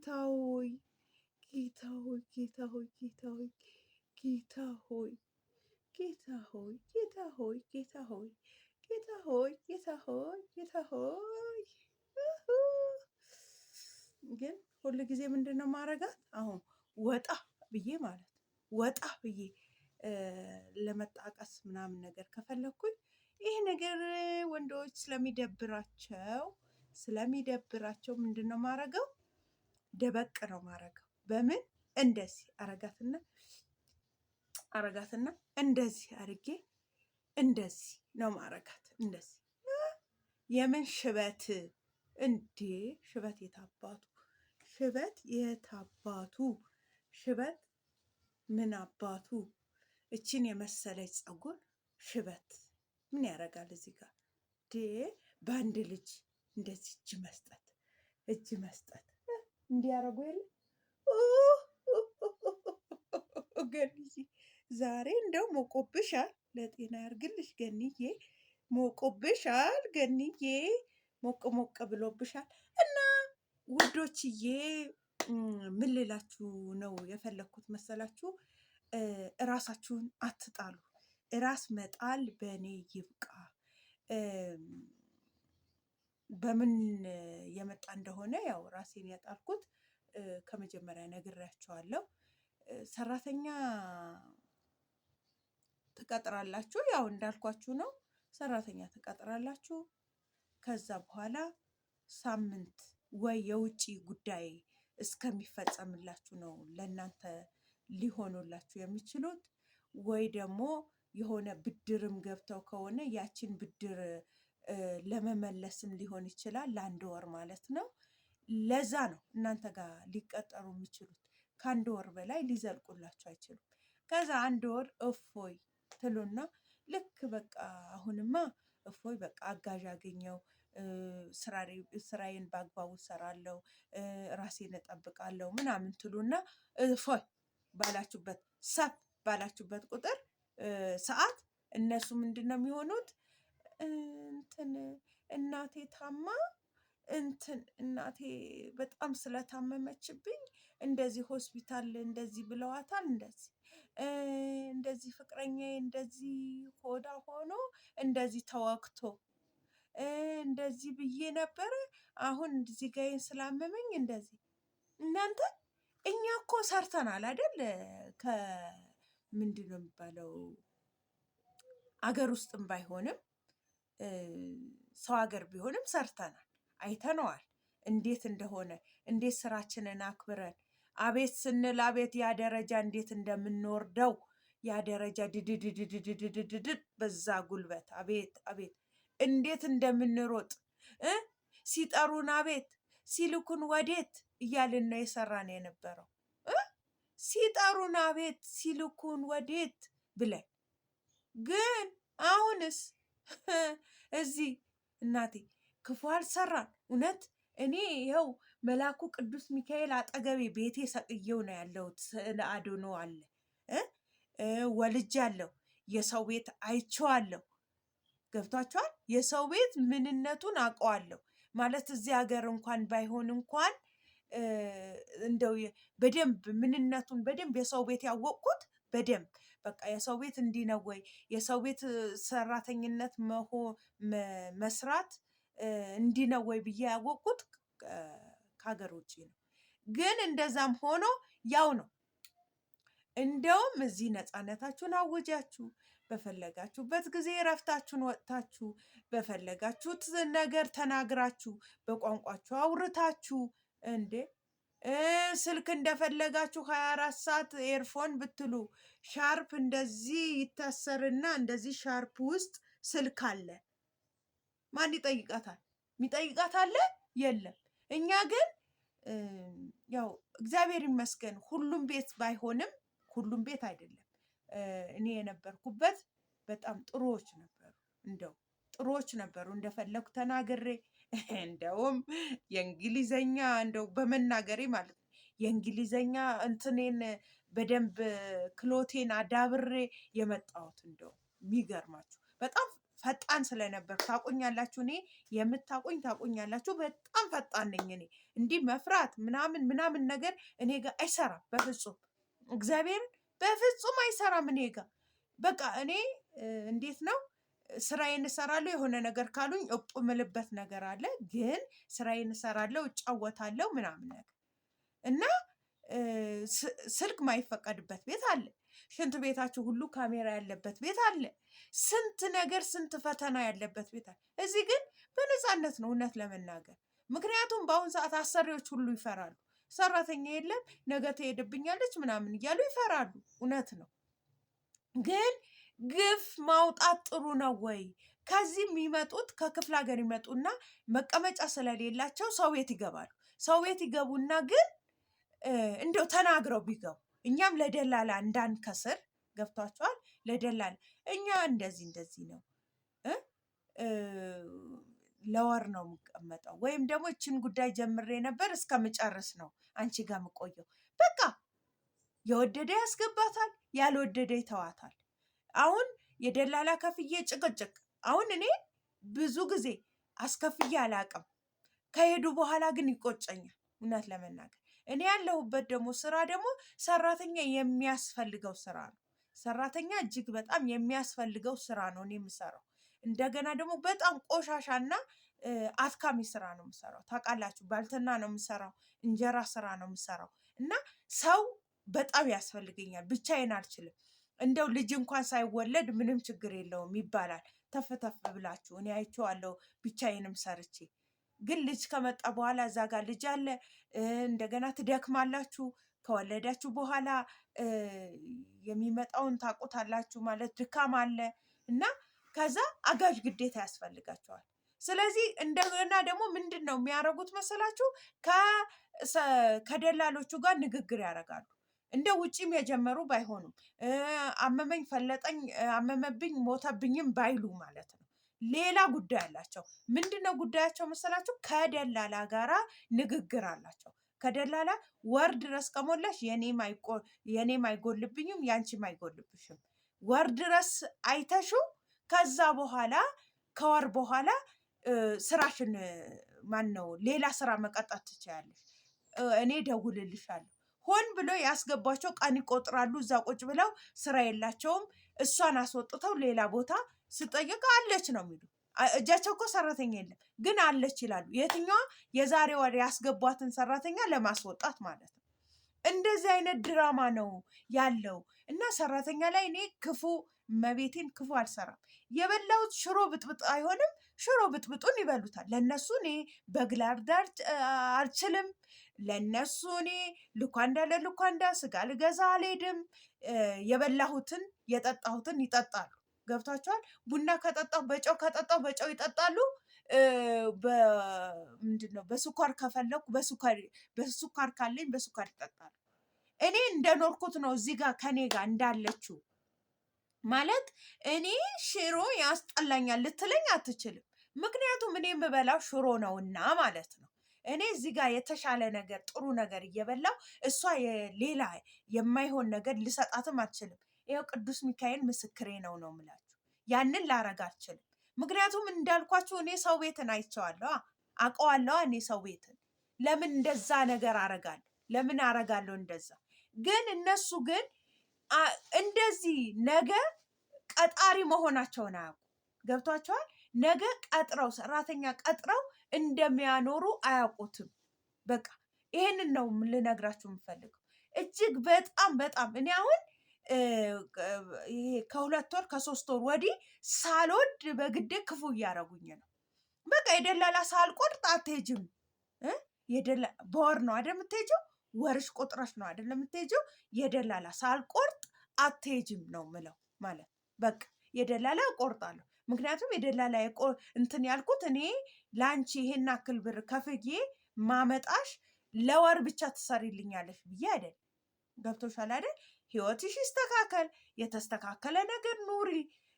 ጌታ ሆይ ጌታ ሆይ ጌታ ሆይ ጌታ ሆይ ጌታ ሆይ ጌታ ሆይ ጌታ ሆይ ጌታ ሆይ ጌታ ሆይ ጌታ ሆይ ጌታ ሆይ ግን ሁሉ ጊዜ ምንድን ነው ማረጋት? አሁን ወጣ ብዬ ማለት ወጣ ብዬ ለመጣቀስ ምናምን ነገር ከፈለኩኝ ይህ ነገር ወንዶች ስለሚደብራቸው ምንድን ነው ማረገው? ደበቅ ነው ማረገው። በምን እንደዚህ አረጋትና እንደዚህ አርጌ እንደዚህ ነው ማረጋት። እንደዚህ የምን ሽበት እንዴ? ሽበት ሽበት ምን አባቱ እቺን የመሰለች ፀጉር ሽበት ምን ያደርጋል እዚህ ጋር? በአንድ ልጅ እንደዚህ እጅ መስጠት እንዲያረጉ የለ ገንዬ ዛሬ እንደው ሞቆብሻል። ለጤና ያርግልሽ ገንዬ፣ ሞቆብሻል ገንዬ፣ ሞቅ ብሎብሻል። እና ውዶችዬ ምን ልላችሁ ነው የፈለኩት መሰላችሁ? እራሳችሁን አትጣሉ። እራስ መጣል በእኔ ይብቃ። በምን የመጣ እንደሆነ ያው ራሴን ያጣልኩት ከመጀመሪያ ነግሬያቸዋለሁ። ሰራተኛ ትቀጥራላችሁ፣ ያው እንዳልኳችሁ ነው። ሰራተኛ ትቀጥራላችሁ። ከዛ በኋላ ሳምንት ወይ የውጪ ጉዳይ እስከሚፈጸምላችሁ ነው ለእናንተ ሊሆኑላችሁ የሚችሉት፣ ወይ ደግሞ የሆነ ብድርም ገብተው ከሆነ ያችን ብድር ለመመለስም ሊሆን ይችላል። ለአንድ ወር ማለት ነው። ለዛ ነው እናንተ ጋር ሊቀጠሩ የሚችሉት። ከአንድ ወር በላይ ሊዘልቁላችሁ አይችሉም። ከዛ አንድ ወር እፎይ ትሉና ልክ በቃ አሁንማ እፎይ በቃ አጋዥ አገኘው፣ ስራዬን በአግባቡ እሰራለሁ፣ ራሴን እጠብቃለሁ ምናምን ትሉና እፎይ ባላችሁበት ባላችሁበት ቁጥር ሰዓት እነሱ ምንድን ነው የሚሆኑት? እናቴ ታማ እናቴ በጣም ስለታመመችብኝ እንደዚህ ሆስፒታል እንደዚህ ብለዋታል፣ እንደዚህ ፍቅረኛዬ እንደዚህ ሆዳ ሆኖ እንደዚህ ተወግቶ እንደዚህ ብዬ ነበረ፣ አሁን እዚህ ጋር ስላመመኝ እንደዚህ። እናንተ እኛ እኮ ሰርተናል አይደል? ከምንድን ነው የሚባለው አገር ውስጥም ባይሆንም ሰው ሀገር ቢሆንም ሰርተናል፣ አይተነዋል እንዴት እንደሆነ፣ እንዴት ስራችንን አክብረን አቤት ስንል አቤት ያ ደረጃ እንዴት እንደምንወርደው፣ ያ ደረጃ ድድድድድድድድድ በዛ ጉልበት አቤት አቤት እንዴት እንደምንሮጥ ሲጠሩን አቤት ሲልኩን ወዴት እያልን ነው የሰራን የነበረው። ሲጠሩን አቤት ሲልኩን ወዴት ብለን። ግን አሁንስ እዚህ እናቴ ክፉ አልሰራን። እውነት እኔ ይኸው መልአኩ ቅዱስ ሚካኤል አጠገቤ ቤቴ ሰቅየው ነው ያለሁት። ስዕለ አድኖ አለ፣ ወልጃለሁ፣ የሰው ቤት አይቼዋለሁ። ገብቷችኋል? የሰው ቤት ምንነቱን አውቀዋለሁ ማለት እዚህ ሀገር እንኳን ባይሆን እንኳን እንደው በደንብ ምንነቱን በደንብ የሰው ቤት ያወቅኩት በደንብ በቃ የሰው ቤት እንዲህ ነው ወይ የሰው ቤት ሰራተኝነት መስራት እንዲህ ነው ወይ ብዬ ያወቅኩት ከሀገር ውጭ ነው። ግን እንደዛም ሆኖ ያው ነው። እንደውም እዚህ ነፃነታችሁን አውጃችሁ በፈለጋችሁበት ጊዜ እረፍታችሁን ወጥታችሁ በፈለጋችሁት ነገር ተናግራችሁ በቋንቋችሁ አውርታችሁ እንዴ ስልክ እንደፈለጋችሁ 24 ሰዓት ኤርፎን ብትሉ ሻርፕ እንደዚህ ይታሰርና እንደዚህ ሻርፕ ውስጥ ስልክ አለ። ማን ይጠይቃታል? የሚጠይቃት አለ? የለም። እኛ ግን ያው እግዚአብሔር ይመስገን ሁሉም ቤት ባይሆንም ሁሉም ቤት አይደለም። እኔ የነበርኩበት በጣም ጥሩዎች ነበሩ። እንደው ጥሩዎች ነበሩ። እንደፈለኩ ተናግሬ እንደውም የእንግሊዘኛ እንደው በመናገሬ ማለት ነው የእንግሊዘኛ እንትኔን በደንብ ክሎቴን አዳብሬ የመጣሁት እንደው የሚገርማችሁ በጣም ፈጣን ስለነበር ታቁኛላችሁ። እኔ የምታቁኝ ታቁኛላችሁ። በጣም ፈጣን ነኝ እኔ። እንዲህ መፍራት ምናምን ነገር እኔ ጋር አይሰራም በፍጹም። እግዚአብሔርን በፍጹም አይሰራም እኔ ጋር። በቃ እኔ እንዴት ነው ስራዬን እሰራለሁ። የሆነ ነገር ካሉኝ እምልበት ነገር አለ፣ ግን ስራዬን እሰራለሁ፣ እጫወታለሁ ምናምን ነገር እና ስልክ ማይፈቀድበት ቤት አለ። ሽንት ቤታችሁ ሁሉ ካሜራ ያለበት ቤት አለ። ስንት ነገር ስንት ፈተና ያለበት ቤት አለ። እዚህ ግን በነፃነት ነው እውነት ለመናገር። ምክንያቱም በአሁን ሰዓት አሰሪዎች ሁሉ ይፈራሉ። ሰራተኛ የለም ነገ ትሄድብኛለች ምናምን እያሉ ይፈራሉ። እውነት ነው። ግን ግፍ ማውጣት ጥሩ ነው ወይ? ከዚህ የሚመጡት ከክፍለ ሀገር ይመጡና መቀመጫ ስለሌላቸው ሰው ቤት ይገባሉ። ሰው ቤት ይገቡና ግን እንደው ተናግረው ቢገቡ እኛም ለደላላ እንዳንከስር ገብቷቸዋል። ለደላላ እኛ እንደዚህ ነው ለወር ነው የምቀመጠው፣ ወይም ደግሞ እችን ጉዳይ ጀምሬ ነበር እስከምጨርስ ነው አንቺ ጋር የምቆየው። በቃ የወደደ ያስገባታል፣ ያልወደደ ይተዋታል። አሁን የደላላ ከፍዬ ጭቅጭቅ። አሁን እኔ ብዙ ጊዜ አስከፍዬ አላቅም። ከሄዱ በኋላ ግን ይቆጨኛል እውነት ለመናገር። እኔ ያለሁበት ደግሞ ስራ ደግሞ ሰራተኛ የሚያስፈልገው ስራ ነው። ሰራተኛ እጅግ በጣም የሚያስፈልገው ስራ ነው እኔ የምሰራው። እንደገና ደግሞ በጣም ቆሻሻና አድካሚ ስራ ነው የምሰራው። ታውቃላችሁ፣ ባልትና ነው የምሰራው፣ እንጀራ ስራ ነው የምሰራው እና ሰው በጣም ያስፈልገኛል። ብቻዬን አልችልም። እንደው ልጅ እንኳን ሳይወለድ ምንም ችግር የለውም ይባላል። ተፍ ብላችሁ እኔ አይቼዋለሁ ብቻዬንም ሰርቼ። ግን ልጅ ከመጣ በኋላ እዛ ጋር ልጅ አለ። እንደገና ትደክማላችሁ። ከወለዳችሁ በኋላ የሚመጣውን ታውቁታላችሁ። ማለት ድካም አለ እና ከዛ አጋዥ ግዴታ ያስፈልጋቸዋል። ስለዚህ እንደገና ደግሞ ምንድን ነው የሚያደርጉት መሰላችሁ? ከደላሎቹ ጋር ንግግር ያደርጋሉ። እንደ ውጪም የጀመሩ ባይሆኑም አመመኝ፣ ፈለጠኝ፣ አመመብኝ፣ ሞተብኝም ባይሉ ማለት ነው። ሌላ ጉዳይ አላቸው። ምንድነው ጉዳያቸው መሰላችሁ? ከደላላ ጋራ ንግግር አላቸው። ከደላላ ወር ድረስ ከሞላሽ የኔም አይጎልብኝም ያንቺም አይጎልብሽም፣ ወር ድረስ አይተሹ ከዛ በኋላ ከወር በኋላ ስራሽን ሌላ ስራ መቀጠል ትችያለሽ፣ እኔ ደውልልሻለሁ። ሆን ብሎ ያስገባቸው ቀን ይቆጥራሉ። እዛ ቁጭ ብለው ስራ የላቸውም። እሷን አስወጥተው ሌላ ቦታ ስጠይቅ አለች ነው የሚሉ። እጃቸው እኮ ሰራተኛ የለም ግን አለች ይላሉ። የትኛዋ? የዛሬ ወር ያስገቧትን ሰራተኛ ለማስወጣት ማለት ነው። እንደዚህ አይነት ድራማ ነው ያለው እና ሰራተኛ ላይ እኔ ክፉ መቤቴን ክፉ አልሰራም። የበላሁት ሽሮ ብጥብጥ አይሆንም። ሽሮ ብጥብጡን ይበሉታል። ለነሱ እኔ በግላርዳር አልችልም። ለነሱ እኔ ልኳንዳ ለልኳንዳ ስጋ ልገዛ አልሄድም። የበላሁትን የጠጣሁትን ይጠጣሉ። ገብቷቸዋል። ቡና ከጠጣሁ በጨው ከጠጣሁ በጨው ይጠጣሉ። ምንድነው በስኳር ከፈለኩ በስኳር ካለኝ በስኳር ይጠጣሉ። እኔ እንደኖርኩት ነው እዚህ ጋር ከኔ ጋር እንዳለችው ማለት። እኔ ሽሮ ያስጠላኛል ልትለኝ አትችልም። ምክንያቱም እኔ የምበላው ሽሮ ነውና ማለት ነው። እኔ እዚህ ጋር የተሻለ ነገር ጥሩ ነገር እየበላው እሷ ሌላ የማይሆን ነገር ልሰጣትም አልችልም። ይኸው ቅዱስ ሚካኤል ምስክሬ ነው የምላችሁ። ያንን ላረግ አልችልም። ምክንያቱም እንዳልኳችሁ እኔ ሰው ቤትን አይቼዋለሁ፣ አውቀዋለሁ። እኔ ሰው ቤትን ለምን እንደዛ ነገር አረጋለሁ? ለምን አረጋለሁ እንደዛ? ግን እነሱ ግን እንደዚህ ነገ ቀጣሪ መሆናቸውን አያውቁ። ገብቷቸዋል። ነገ ቀጥረው ሰራተኛ ቀጥረው እንደሚያኖሩ አያውቁትም። በቃ ይሄንን ነው ልነግራችሁ የምፈልገው። እጅግ በጣም እኔ አሁን ይሄ ከ2 ወር ከ3 ወር ወዲህ ሳልወድ በግዴ ክፉ እያደረጉኝ ነው። በቃ የደላላ ሳልቆርጥ አትሄጂም። በወር ነው አይደል የምትሄጂው? ወርሽ ቁጥረሽ ነው አይደል የምትሄጂው? የደላላ ሳልቆርጥ አትሄጂም ነው ምለው ማለት በቃ የደላላ እቆርጣለሁ። ምክንያቱም የደላላ እንትን ያልኩት እኔ ለአንቺ ይሄን አክል ብር ከፍዬ ማመጣሽ ለወር ብቻ ትሰሪልኛለሽ ብዬ አይደል። ገብቶሻል አይደል? ህይወትሽ ይስተካከል፣ የተስተካከለ ነገር ኑሪ፣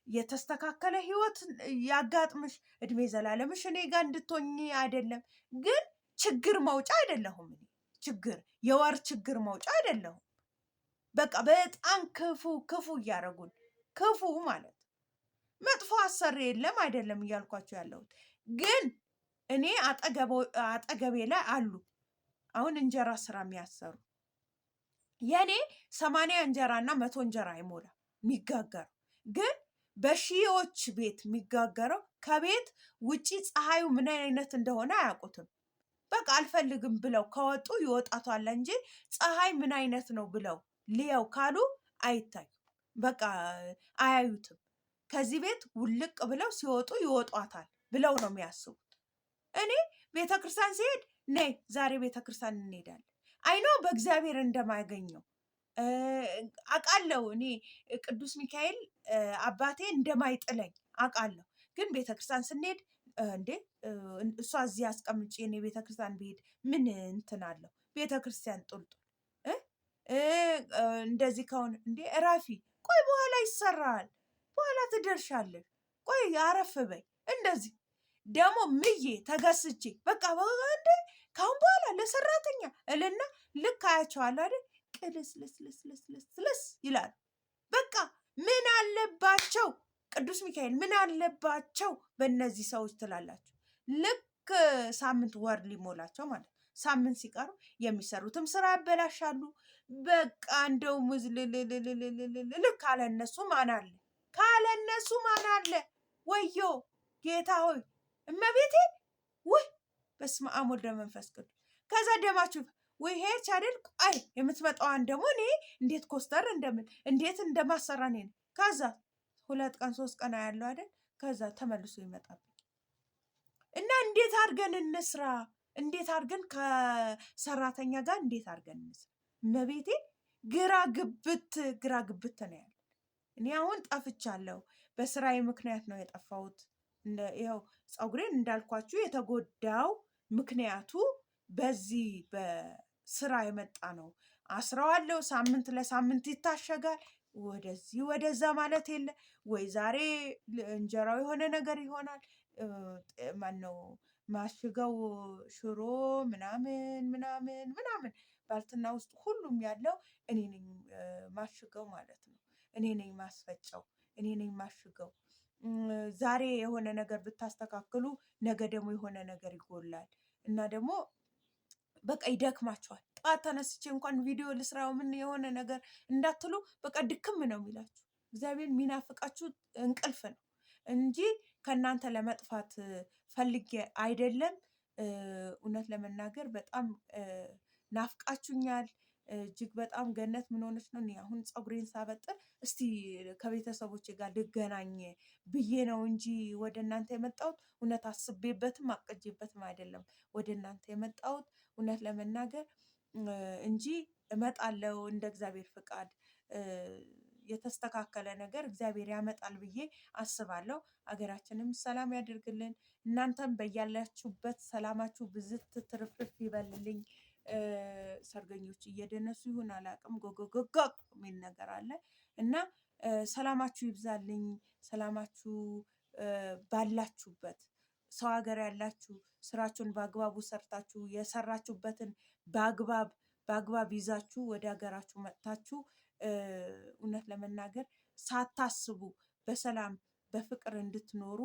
የተስተካከለ ህይወት ያጋጥምሽ፣ እድሜ ዘላለምሽ እኔ ጋር እንድትሆኚ አይደለም። ግን ችግር መውጫ አይደለሁም እኔ። የወር ችግር መውጫ አይደለሁም። በቃ በጣም ክፉ እያደረጉን ክፉ ማለት መጥፎ አሰሪ የለም አይደለም እያልኳቸው ያለሁት ግን እኔ አጠገቤ ላይ አሉ አሁን እንጀራ ስራ የሚያሰሩ የኔ 80 እንጀራ እና 100 እንጀራ አይሞላ የሚጋገረው ግን በሺዎች ቤት የሚጋገረው ከቤት ውጪ ፀሐዩ ምን አይነት እንደሆነ አያውቁትም። በቃ አልፈልግም ብለው ከወጡ ይወጣቷል እንጂ ፀሐይ ምን አይነት ነው ብለው ልየው ካሉ አይታዩ። በቃ አያዩትም። ከዚህ ቤት ውልቅ ብለው ሲወጡ ይወጧታል ብለው ነው የሚያስቡት። እኔ ቤተክርስቲያን ሲሄድ ነይ ዛሬ ቤተክርስቲያን እንሄዳለን አይኖ በእግዚአብሔር እንደማያገኘው አውቃለሁ። እኔ ቅዱስ ሚካኤል አባቴ እንደማይጥለኝ አውቃለሁ። ግን ቤተክርስቲያን ስንሄድ እንዴ እሷ እዚህ አስቀምጬ እኔ ቤተክርስቲያን ብሄድ ምን እንትን አለው? ቤተክርስቲያን ጡልጡል እንደዚህ ከሆነ እንዴ እረፊ፣ ቆይ በኋላ ይሰራል፣ በኋላ ትደርሻለሽ፣ ቆይ አረፍ በይ። እንደዚህ ደግሞ ምዬ ተገስቼ በቃ እንዴ ካሁን በኋላ ለሰራተኛ እልና ልክ አያቸዋለሁ አይደል ቅልስልስልስልስልስ ይላል። በቃ ምን አለባቸው ቅዱስ ሚካኤል ምን አለባቸው በእነዚህ ሰዎች ትላላችሁ። ልክ ሳምንት ወር ሊሞላቸው ማለት ሳምንት ሲቀሩ የሚሰሩትም ስራ ያበላሻሉ። በቃ እንደው ሙዝልልልልልል ካለነሱ ማን አለ? ካለነሱ ማን አለ? ወዮ ጌታ ሆይ እመቤቴ ውይ በስመ አብ ወወልድ ወመንፈስ ቅዱስ። ከዛ ደማችሁ ወይ ሄች አይደል? አይ የምትመጣዋን ደግሞ እኔ እንዴት ኮስተር እንደምን እንዴት እንደማሰራ ነው። ከዛ 2 ቀን 3 ቀን ያለው አይደል? ከዛ ተመልሶ ይመጣል እና እንዴት አድርገን እንስራ? እንዴት አድርገን ከሰራተኛ ጋር እንዴት አድርገን እንስራ? እመቤቴ ግራ ግብት ነው ያለ። እኔ አሁን ጠፍቻለሁ። በስራዬ ምክንያት ነው የጠፋሁት። ይኸው ፀጉሬን እንዳልኳችሁ የተጎዳው ምክንያቱ በዚህ በስራ የመጣ ነው። አስረዋለሁ። ሳምንት ለሳምንት ይታሸጋል። ወደዚህ ወደዛ ማለት የለ ወይ ዛሬ እንጀራው የሆነ ነገር ይሆናል። ማነው ማሽገው ሽሮ ምናምን ምናምን ምናምን ባልትና ውስጥ ሁሉም ያለው እኔ ነኝ ማሽገው ማለት ነው። እኔ ነኝ ማስፈጨው፣ እኔ ነኝ ማሽገው። ዛሬ የሆነ ነገር ብታስተካክሉ ነገ ደግሞ የሆነ ነገር ይጎላል እና ደግሞ በቃ ይደክማችኋል። ጠዋት ተነስቼ እንኳን ቪዲዮ ልስራው ምን የሆነ ነገር እንዳትሉ በቃ ድክም ነው የሚላችሁ። እግዚአብሔር የሚናፍቃችሁ እንቅልፍ ነው እንጂ ከእናንተ ለመጥፋት ፈልጌ አይደለም። እውነት ለመናገር በጣም ናፍቃችሁኛል። እጅግ በጣም ገነት ምን ሆነች ነው? እኔ አሁን ፀጉሬን ሳበጥር እስቲ ከቤተሰቦቼ ጋር ልገናኝ ብዬ ነው እንጂ ወደ እናንተ የመጣሁት እውነት አስቤበትም አቅጄበትም አይደለም ወደ እናንተ የመጣሁት እውነት ለመናገር እንጂ እመጣለሁ እንደ እግዚአብሔር ፍቃድ የተስተካከለ ነገር እግዚአብሔር ያመጣል ብዬ አስባለሁ። አገራችንም ሰላም ያደርግልን። እናንተም በያላችሁበት ሰላማችሁ ብዝት ትርፍርፍ ይበልልኝ። ሰርገኞች እየደነሱ ይሁን አላውቅም፣ ጎጎጎጎ የሚል ነገር አለ እና ሰላማችሁ ይብዛልኝ። ሰላማችሁ ባላችሁበት ሰው ሀገር ያላችሁ ስራችሁን በአግባቡ ሰርታችሁ የሰራችሁበትን በአግባብ ይዛችሁ ወደ ሀገራችሁ መጥታችሁ እውነት ለመናገር ሳታስቡ በሰላም በፍቅር እንድትኖሩ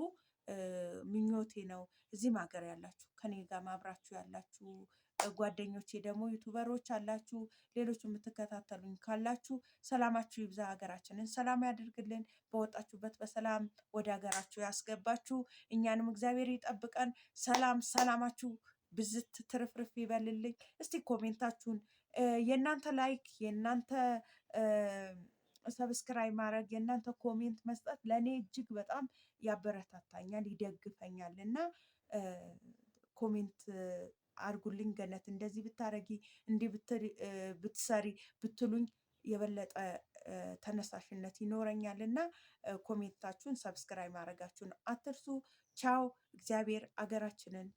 ምኞቴ ነው። እዚህም ሀገር ያላችሁ ከኔ ጋር ማብራችሁ ያላችሁ ጓደኞቼ ደግሞ ዩቱበሮች አላችሁ፣ ሌሎች የምትከታተሉኝ ካላችሁ ሰላማችሁ ይብዛ። ሀገራችንን ሰላም ያድርግልን። በወጣችሁበት በሰላም ወደ ሀገራችሁ ያስገባችሁ። እኛንም እግዚአብሔር ይጠብቀን። ሰላማችሁ ብዝት ትርፍርፍ ይበልልኝ። እስቲ ኮሜንታችሁን የእናንተ ላይክ የእናንተ ሰብስክራይብ ማድረግ የእናንተ ኮሜንት መስጠት ለእኔ እጅግ በጣም ያበረታታኛል፣ ይደግፈኛል እና ኮሜንት አድርጉልኝ። ገነት እንደዚህ ብታረጊ እንዲህ ብትሰሪ ብትሉኝ የበለጠ ተነሳሽነት ይኖረኛል እና ኮሜንታችሁን ሰብስክራይብ ማድረጋችሁን አትርሱ። ቻው። እግዚአብሔር አገራችንን